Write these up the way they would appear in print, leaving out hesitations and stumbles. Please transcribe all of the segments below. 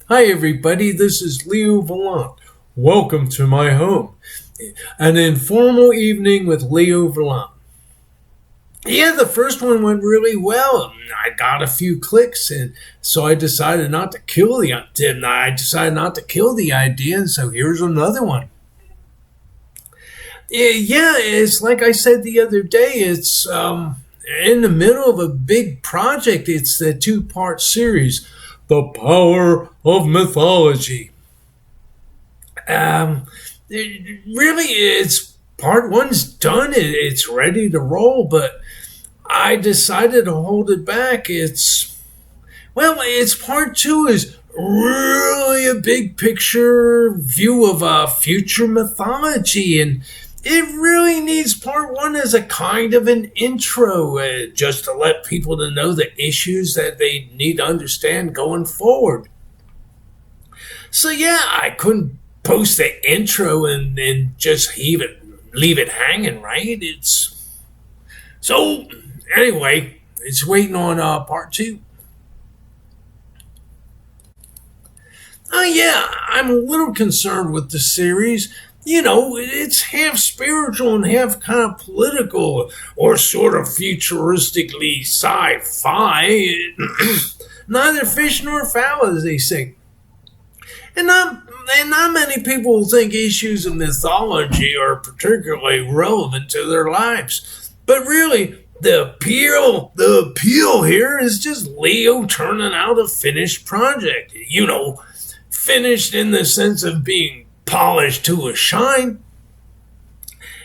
Hi everybody, this is Leo Volont. Welcome to my home. An informal evening with Leo Volont. Yeah, the first one went really well. I got a few clicks, and so I decided not to kill the idea, and so here's another one. Yeah, it's like I said the other day, it's in the middle of a big project. It's the two-part series, The Power of Mythology. It's part one's done. It's ready to roll, but I decided to hold it back. It's part two is really a big picture view of future mythology, and it really needs part one as a kind of an intro, just to let people to know the issues that they need to understand going forward. So yeah, I couldn't post the intro and just leave it hanging, right? Anyway, it's waiting on part two. Oh yeah, I'm a little concerned with the series. It's half spiritual and half kind of political, or sort of futuristically sci-fi. Neither fish nor fowl, as they say. And not many people think issues of mythology are particularly relevant to their lives. But really, the appeal here is just Leo turning out a finished project. Finished in the sense of being polished to a shine.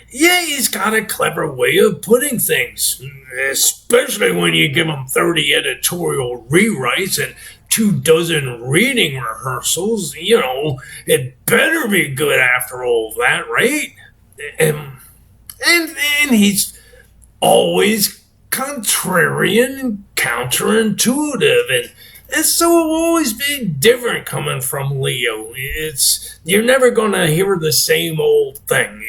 Yeah, he's got a clever way of putting things, especially when you give him 30 editorial rewrites and 24 reading rehearsals. It better be good after all that, right? And he's always contrarian and counterintuitive, and so it will always be different coming from Leo. You're never going to hear the same old thing.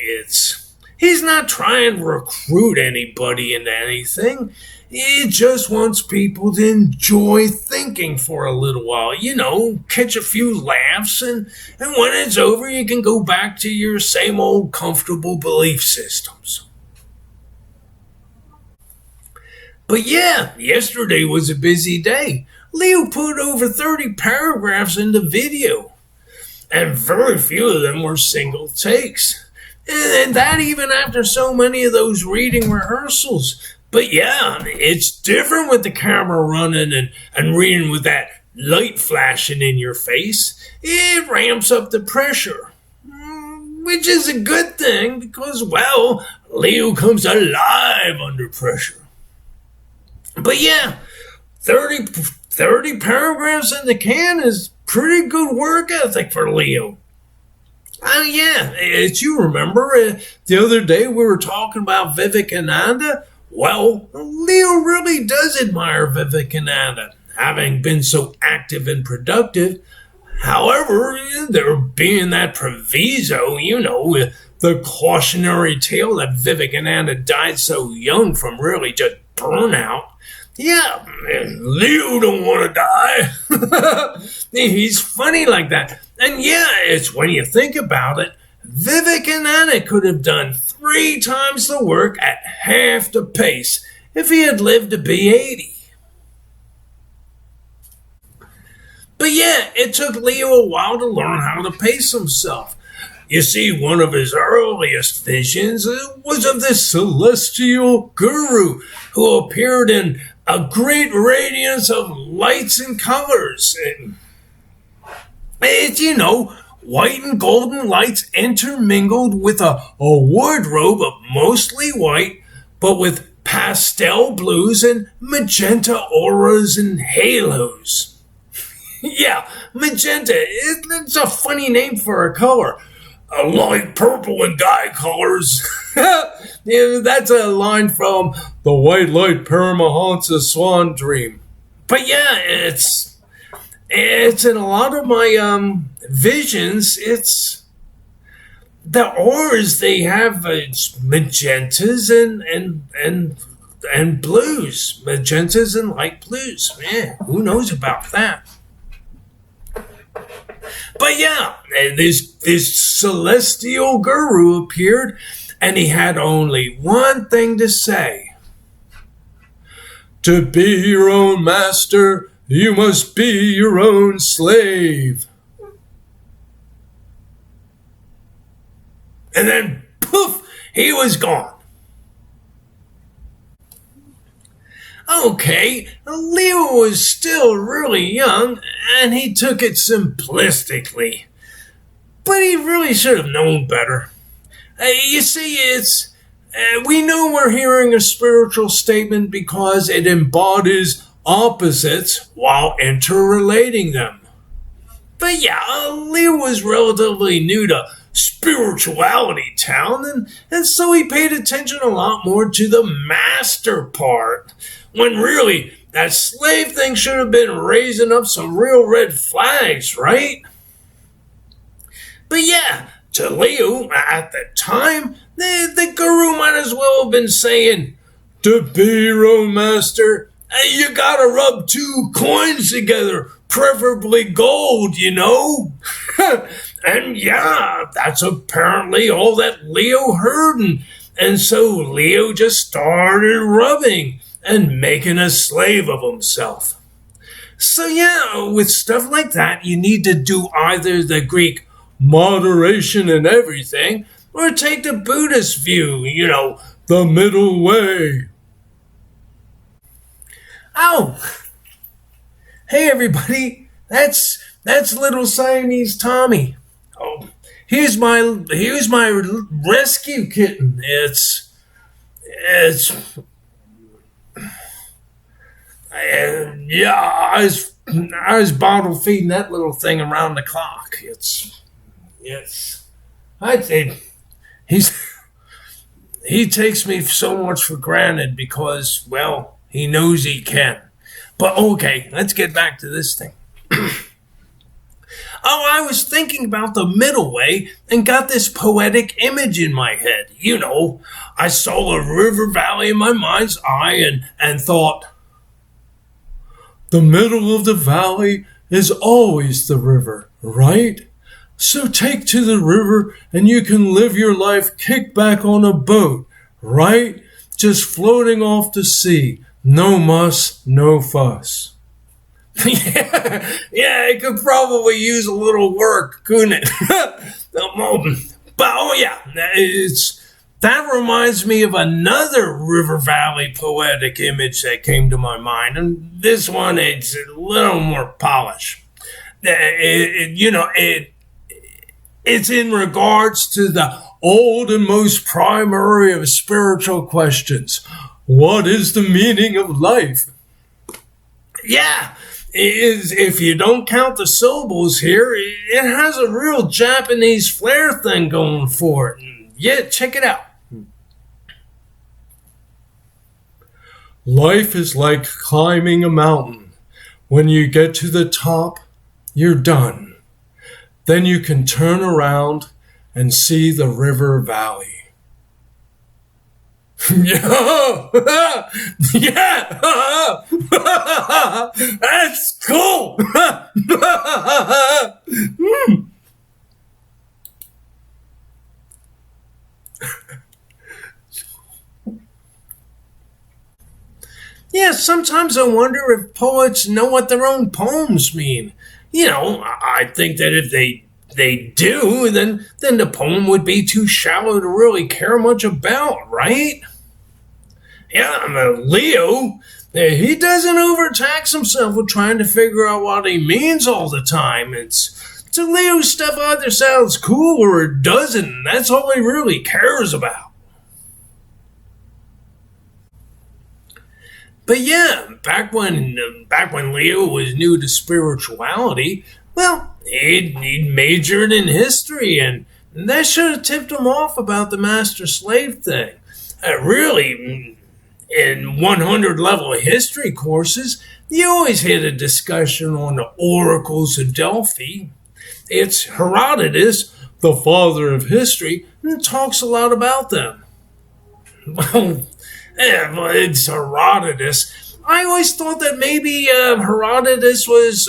He's not trying to recruit anybody into anything. He just wants people to enjoy thinking for a little while. Catch a few laughs, and when it's over, you can go back to your same old comfortable belief systems. But yeah, yesterday was a busy day. Leo put over 30 paragraphs into video, and very few of them were single takes. And that even after so many of those reading rehearsals. But yeah, it's different with the camera running and reading with that light flashing in your face. It ramps up the pressure, which is a good thing because, Leo comes alive under pressure. But yeah, 30 paragraphs in the can is pretty good work ethic for Leo. Yeah, as you remember, the other day we were talking about Vivekananda. Well, Leo really does admire Vivekananda, having been so active and productive. However, there being that proviso, the cautionary tale that Vivekananda died so young from really just burnout. Yeah, Leo don't want to die. He's funny like that. And yeah, it's when you think about it, Vivekananda could have done 3 times the work at half the pace if he had lived to be 80. But yeah, it took Leo a while to learn how to pace himself. You see, one of his earliest visions was of this celestial guru who appeared in a great radiance of lights and colors. It's, white and golden lights intermingled with a wardrobe of mostly white, but with pastel blues and magenta auras and halos. Yeah, magenta, it's a funny name for a color. A light purple and dye colors. Yeah, that's a line from the White Light Paramahansa Swan Dream. But yeah, it's in a lot of my visions. It's the auras they have. Magentas and blues, magentas and light blues. Man, who knows about that? But yeah, this celestial guru appeared, and he had only one thing to say. To be your own master, you must be your own slave. And then, poof, he was gone. Okay, Leo was still really young, and he took it simplistically. But he really should have known better. You see, we know we're hearing a spiritual statement because it embodies opposites while interrelating them. But yeah, Leo was relatively new to spirituality town, and so he paid attention a lot more to the master part, when really that slave thing should have been raising up some real red flags, right? But yeah, to Leo at the time, the guru might as well have been saying, to be your own master, you gotta rub two coins together, preferably gold, you know? And yeah, that's apparently all that Leo heard, and so Leo just started rubbing and making a slave of himself. So yeah, with stuff like that, you need to do either the Greek moderation in everything, or take the Buddhist view, the middle way. Oh, hey everybody, that's little Siamese Tommy. Oh, here's my rescue kitten. I was bottle feeding that little thing around the clock. I'd say he takes me so much for granted because, well, he knows he can. But okay, let's get back to this thing. I was thinking about the middle way and got this poetic image in my head. I saw a river valley in my mind's eye and thought, the middle of the valley is always the river, right? So take to the river and you can live your life kicked back on a boat, right? Just floating off the sea. No muss, no fuss. yeah, it could probably use a little work, couldn't it? But oh yeah, that reminds me of another River Valley poetic image that came to my mind, and this one it's a little more polished. It's in regards to the old and most primary of spiritual questions. What is the meaning of life? Yeah, if you don't count the syllables here, it has a real Japanese flair thing going for it. Yeah, check it out. Life is like climbing a mountain. When you get to the top, you're done. Then you can turn around and see the river valley. Yeah, that's cool. Yeah, sometimes I wonder if poets know what their own poems mean. I think that if they do, then the poem would be too shallow to really care much about, right? Yeah, Leo, he doesn't overtax himself with trying to figure out what he means all the time. To Leo, stuff either sounds cool or it doesn't, and that's all he really cares about. But yeah, back when Leo was new to spirituality, well, he'd majored in history, and that should have tipped him off about the master-slave thing. Really, in 100 level history courses, you always had a discussion on the oracles of Delphi. It's Herodotus, the father of history, and talks a lot about them. Well, it's Herodotus. I always thought that maybe Herodotus was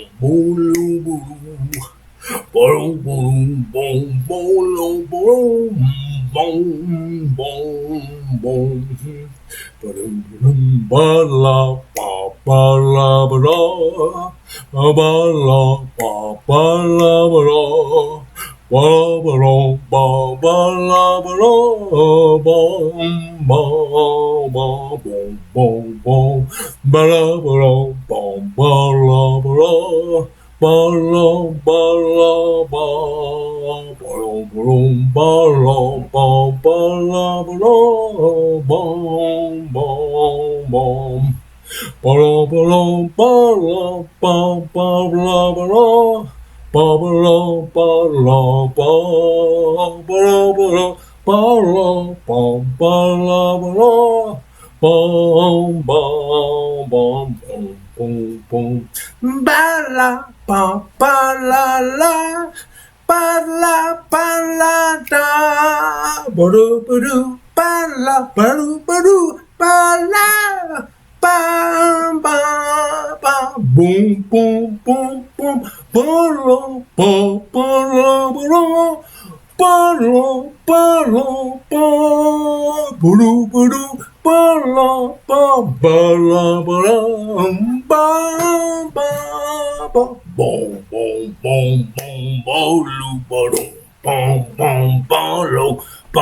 boom, boom. Boom, boom, boom, boom, boom, boom, boom, boom. Ba la ba ba la ba la ba la ba ba la ba la ba la ba ba la ba la bom ba boom boom boom ba la ba la bom ba la ba la ba la ba la ba boom ba la ba ba la ba la bom bom bom ba la ba la ba la ba ba la ba la ba ba la ba la ba ba la ba la ba la ba ba la ba la bom bom bom bom bom bom ba la ba la la ba la da ba do ba la ba do ba la ba ba ba boom boom boom boom ba la ba ba la ba la ba la ba la ba ba la ba la ba la ba ba boom boom boom boom bolu bolu boom boom bolu bolu bolu boom boom boom boom boom bolu boom boom boom bolu bolu bolu boom bolong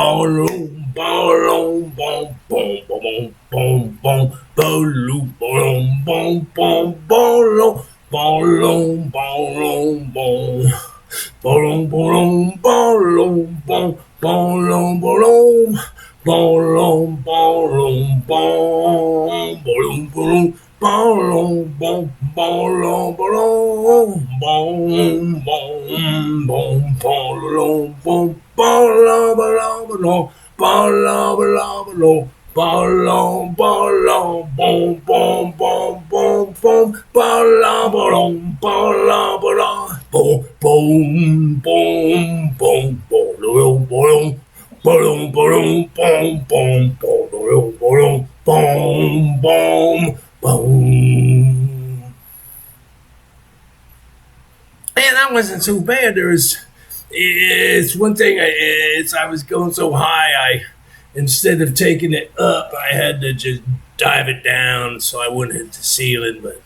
bolong bolong bong bolong bolong bolong bolong bong bolong bolong bolong bong bolong bolong bong bong bong bolong bong bolong bolong bolong bolong bolong bolong bolong bong bong bong bong bong bolong bolong bolong bolong boom boom boom boom bolong bolong bolong bolong boom boom bolong bolong boom boom boom. Man, that wasn't so bad. It's one thing. I was going so high. Instead of taking it up, I had to just dive it down so I wouldn't hit the ceiling. But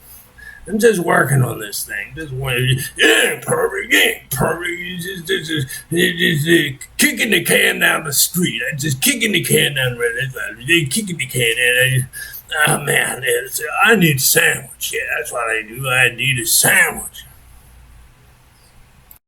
I'm just working on this thing. Just perfect. Just kicking the can down the street. I just kicking the can down kicking the can down. Oh man, I need a sandwich. Yeah, that's what I do. I need a sandwich.